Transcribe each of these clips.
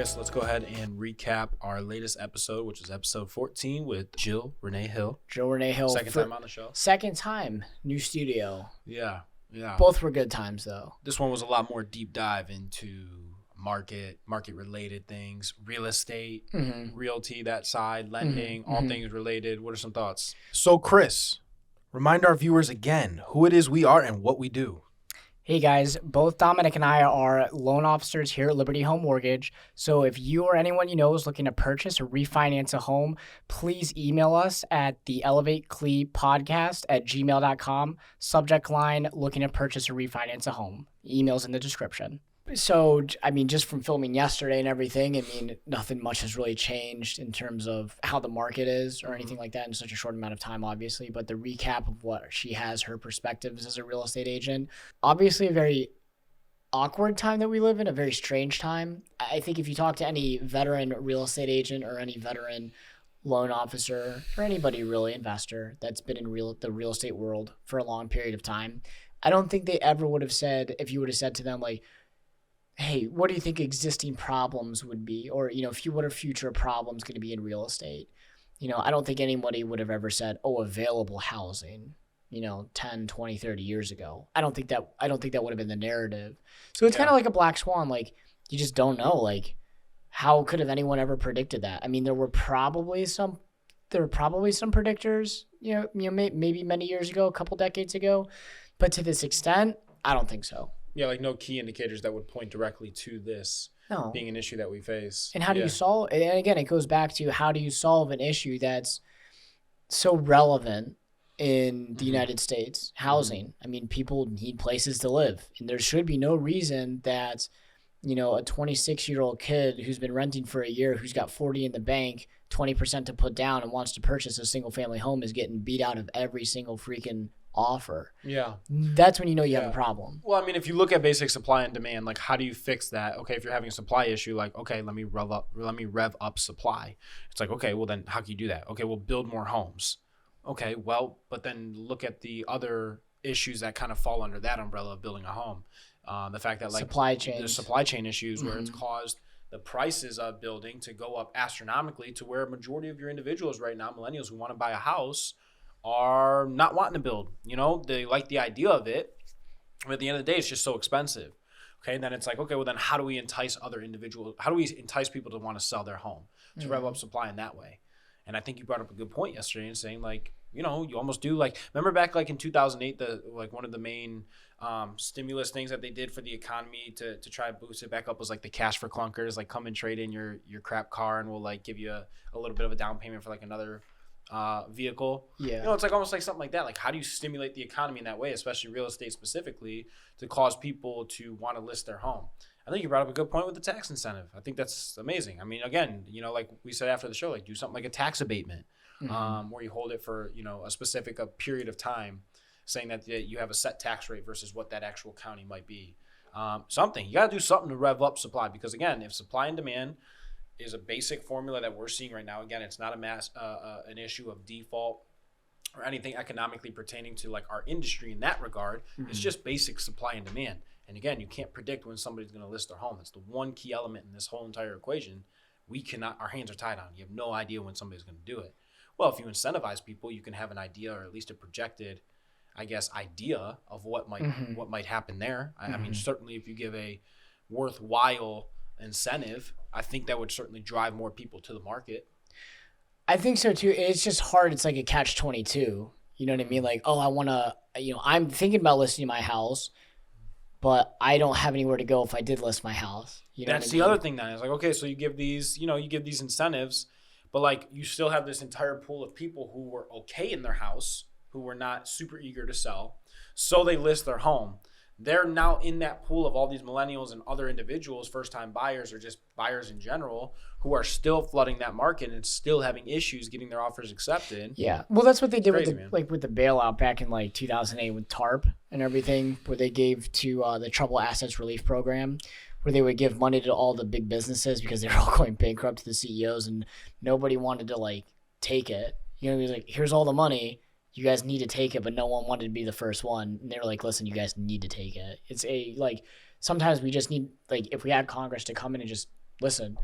guess let's go ahead and recap our latest episode, which is episode 14 with Renee Hill. Renee Hill. Second time on the show. Second time. New studio. Yeah. Both were good times, though. This one was a lot more deep dive into market-related things, real estate, realty, that side, lending, all things related. What are some thoughts? So, Chris, remind our viewers again who it is we are and what we do. Hey guys, both Dominic and I are loan officers here at Liberty Home Mortgage. So if you or anyone you know is looking to purchase or refinance a home, please email us at the elevateclepodcast@gmail.com. Subject line, looking to purchase or refinance a home. Email's in the description. So, I mean, just from filming yesterday and everything, I mean, nothing much has really changed in terms of how the market is or anything like that in such a short amount of time, obviously. But the recap of what she has, her perspectives as a real estate agent, obviously a very awkward time that we live in, a very strange time. I think if you talk to any veteran real estate agent or any veteran loan officer or anybody really, investor, that's been in the real estate world for a long period of time, I don't think they ever would have said, if you would have said to them, like, hey, what do you think existing problems would be? Or, what are future problems going to be in real estate? I don't think anybody would have ever said, available housing, 10, 20, 30 years ago. I don't think that would have been the narrative. So it's kind of like a black swan. Like, you just don't know. Like, how could have anyone ever predicted that? I mean, there were probably some predictors, maybe many years ago, a couple decades ago, but to this extent, I don't think so. Yeah, like no key indicators that would point directly to this being an issue that we face. And how do you solve? And again, it goes back to how do you solve an issue that's so relevant in the United States? Housing. I mean, people need places to live, and there should be no reason that a 26-year-old kid who's been renting for a year, who's got 40 in the bank, 20% to put down, and wants to purchase a single-family home is getting beat out of every single freaking offer. Yeah. That's when you have a problem. Well, I mean, if you look at basic supply and demand, like how do you fix that? Okay, if you're having a supply issue, like, okay, let me rev up supply. It's like, okay, well then how can you do that? Okay, we'll build more homes. Okay, well, but then look at the other issues that kind of fall under that umbrella of building a home. The fact that like the supply chain issues where it's caused the prices of building to go up astronomically to where a majority of your individuals right now, millennials who want to buy a house, are not wanting to build. They like the idea of it, but at the end of the day, it's just so expensive. Okay, and then it's like, okay, well then how do we entice other individuals? How do we entice people to want to sell their home, to rev up supply in that way? And I think you brought up a good point yesterday in saying like, you almost do like, remember back like in 2008, one of the main stimulus things that they did for the economy to try and boost it back up was like the cash for clunkers, like come and trade in your crap car and we'll like give you a little bit of a down payment for like another vehicle. Yeah. It's like almost like something like that. Like how do you stimulate the economy in that way, especially real estate specifically, to cause people to want to list their home? I think you brought up a good point with the tax incentive. I think that's amazing. I mean, again, like we said after the show, like do something like a tax abatement, where you hold it for, a specific period of time, saying that you have a set tax rate versus what that actual county might be. You got to do something to rev up supply, because again, if supply and demand is a basic formula that we're seeing right now. Again, it's not an issue of default or anything economically pertaining to like our industry in that regard. It's just basic supply and demand. And again, you can't predict when somebody's going to list their home. It's the one key element in this whole entire equation. Our hands are tied on. You have no idea when somebody's going to do it. Well, if you incentivize people, you can have an idea, or at least a projected, idea of what might happen there. I mean, certainly if you give a worthwhile incentive, I think that would certainly drive more people to the market. I think so too. It's just hard. It's like a catch-22. You know what I mean? Like, I want to, I'm thinking about listing my house, but I don't have anywhere to go if I did list my house. That's the other thing then. It's like, okay, so you give these incentives, but like you still have this entire pool of people who were okay in their house, who were not super eager to sell. So they list their home. They're now in that pool of all these millennials and other individuals, first-time buyers or just buyers in general, who are still flooding that market and still having issues getting their offers accepted. Yeah. Well, that's what they did with the bailout back in like 2008 with TARP and everything, where they gave to the Troubled Assets Relief Program, where they would give money to all the big businesses because they were all going bankrupt, to the CEOs, and nobody wanted to like take it. It was like, here's all the money. You guys need to take it, but no one wanted to be the first one. And they were like, listen, you guys need to take it. It's sometimes we just need, like, if we had Congress to come in and just listen,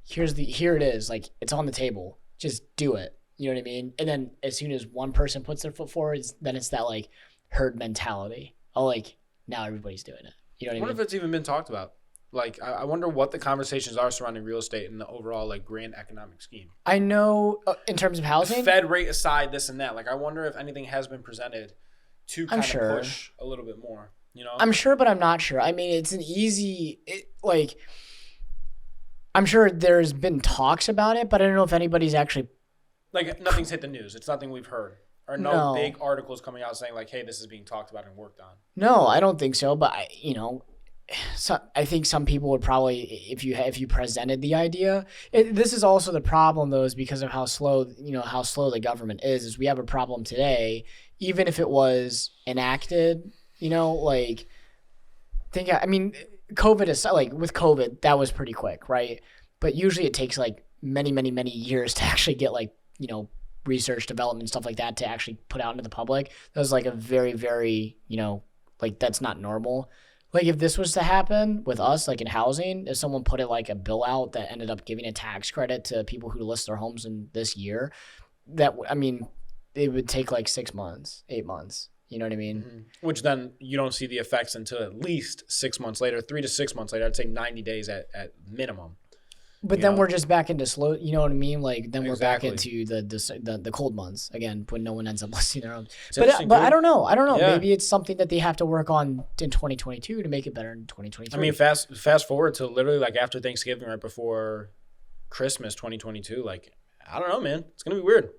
here it is. Like, it's on the table. Just do it. You know what I mean? And then as soon as one person puts their foot forward, then it's that like herd mentality. Oh, like now everybody's doing it. You know what I mean? I wonder if it's even been talked about. Like, I wonder what the conversations are surrounding real estate and the overall like grand economic scheme. I know in terms of housing, Fed rate aside, this and that. Like, I wonder if anything has been presented to kind of push a little bit more. You know, I'm sure, but I'm not sure. I mean, it's an easy like. I'm sure there's been talks about it, but I don't know if anybody's actually like nothing's hit the news. It's nothing we've heard. Or no big articles coming out saying like, hey, this is being talked about and worked on. No, I don't think so. But I think some people would probably, if you presented the idea. This is also the problem though, is because of how slow the government is we have a problem today. Even if it was enacted, like COVID is like with COVID, that was pretty quick, right? But usually it takes like many, many, many years to actually get like, research, development, stuff like that to actually put out into the public. That was like a very, very, like that's not normal. Like if this was to happen with us, like in housing, if someone put like a bill out that ended up giving a tax credit to people who list their homes in this year, it would take like 6 months, 8 months. You know what I mean? Mm-hmm. Which then you don't see the effects until at least 6 months later, 3 to 6 months later. I'd say 90 days at minimum. But then we're just back into slow. You know what I mean? Like then we're back into the cold months again when no one ends up listing their homes. But I don't know. Yeah. Maybe it's something that they have to work on in 2022 to make it better in 2023. I mean, fast forward to literally like after Thanksgiving, right before Christmas 2022. Like I don't know, man. It's gonna be weird.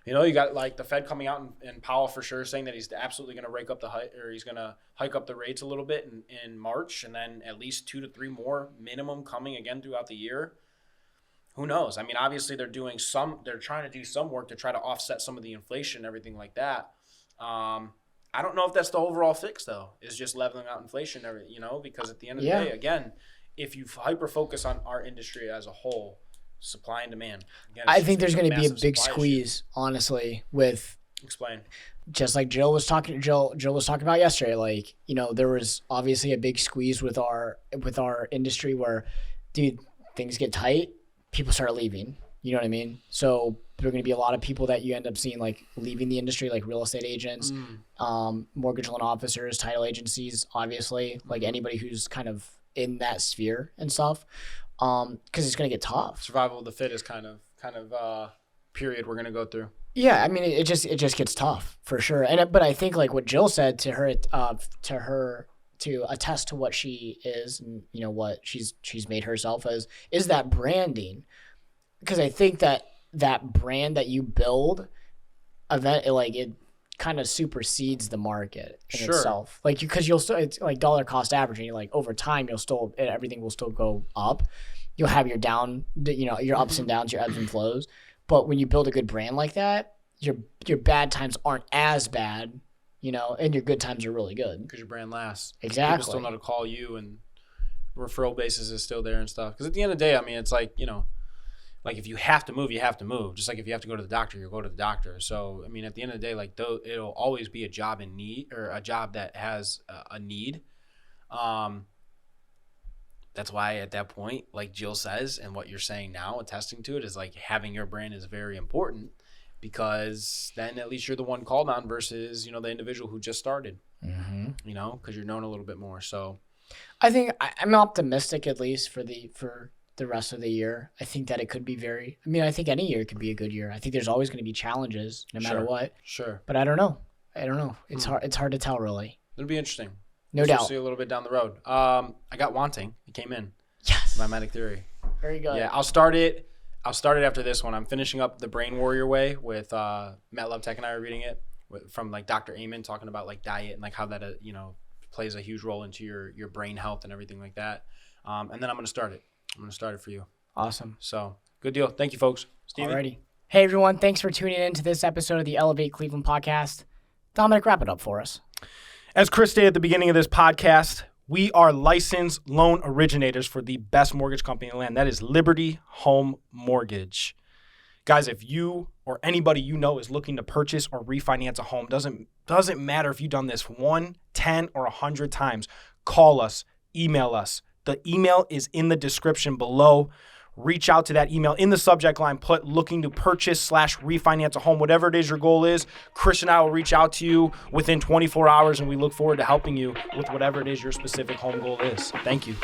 You got like the Fed coming out and Powell for sure saying that he's absolutely going to rake up he's going to hike up the rates a little bit in March, and then at least 2 to 3 more minimum coming again throughout the year. Who knows? I mean, obviously they're trying to do some work to try to offset some of the inflation and everything like that. I don't know if that's the overall fix though, is just leveling out inflation, because at the end of the day, again, if you hyper focus on our industry as a whole, supply and demand. Again, I think there's going to be a big squeeze, honestly, with explain. Just like Jill was talking about yesterday, like, there was obviously a big squeeze with our industry where, dude, things get tight, people start leaving. You know what I mean? So there are going to be a lot of people that you end up seeing like leaving the industry, like real estate agents, mortgage loan officers, title agencies, obviously, like anybody who's kind of in that sphere and stuff. Because it's going to get tough. Survival of the fittest kind of period we're going to go through. Yeah, I mean, it just gets tough for sure. But I think like what Jill said to her to attest to what she is and what she's made herself as is that branding. Because I think that brand that you build, it kind of supersedes the market in itself. Like because you'll still, it's like dollar cost averaging. Like over time, everything will still go up. You'll have your your ups and downs, your ebbs and flows. But when you build a good brand like that, your bad times aren't as bad, and your good times are really good. Because your brand lasts. Exactly. People still know to call you, and referral basis is still there and stuff. Because at the end of the day, I mean, it's like, like if you have to move, you have to move. Just like if you have to go to the doctor, you'll go to the doctor. So, I mean, at the end of the day, like it'll always be a job in need or a job that has a need. That's why at that point, like Jill says, and what you're saying now, attesting to it, is like having your brand is very important because then at least you're the one called on versus, the individual who just started, because you're known a little bit more. So I think I'm optimistic at least for the rest of the year. I think that it could be I think any year could be a good year. I think there's always going to be challenges no matter what. Sure. But I don't know. It's hard to tell really. It'll be interesting. No doubt. We'll see a little bit down the road. I got Wanting. It came in. Yes. My Medic Theory. Very good. Yeah, I'll start it after this one. I'm finishing up The Brain Warrior Way with Matt Lovetek and I are reading it from like Dr. Amen talking about like diet and like how that plays a huge role into your brain health and everything like that. And then I'm going to start it. I'm going to start it for you. Awesome. So good deal. Thank you, folks. Stevie. Alrighty. Hey everyone, thanks for tuning in to this episode of the Elevate Cleveland podcast. Dominic, wrap it up for us. As Chris stated at the beginning of this podcast, we are licensed loan originators for the best mortgage company in the land. That is Liberty Home Mortgage. Guys, if you or anybody is looking to purchase or refinance a home, doesn't matter if you've done this 1, 10, or 100 times, call us, email us, The email is in the description below. Reach out to that email in the subject line, put looking to purchase/refinance a home, whatever it is your goal is. Chris and I will reach out to you within 24 hours, and we look forward to helping you with whatever it is your specific home goal is. Thank you.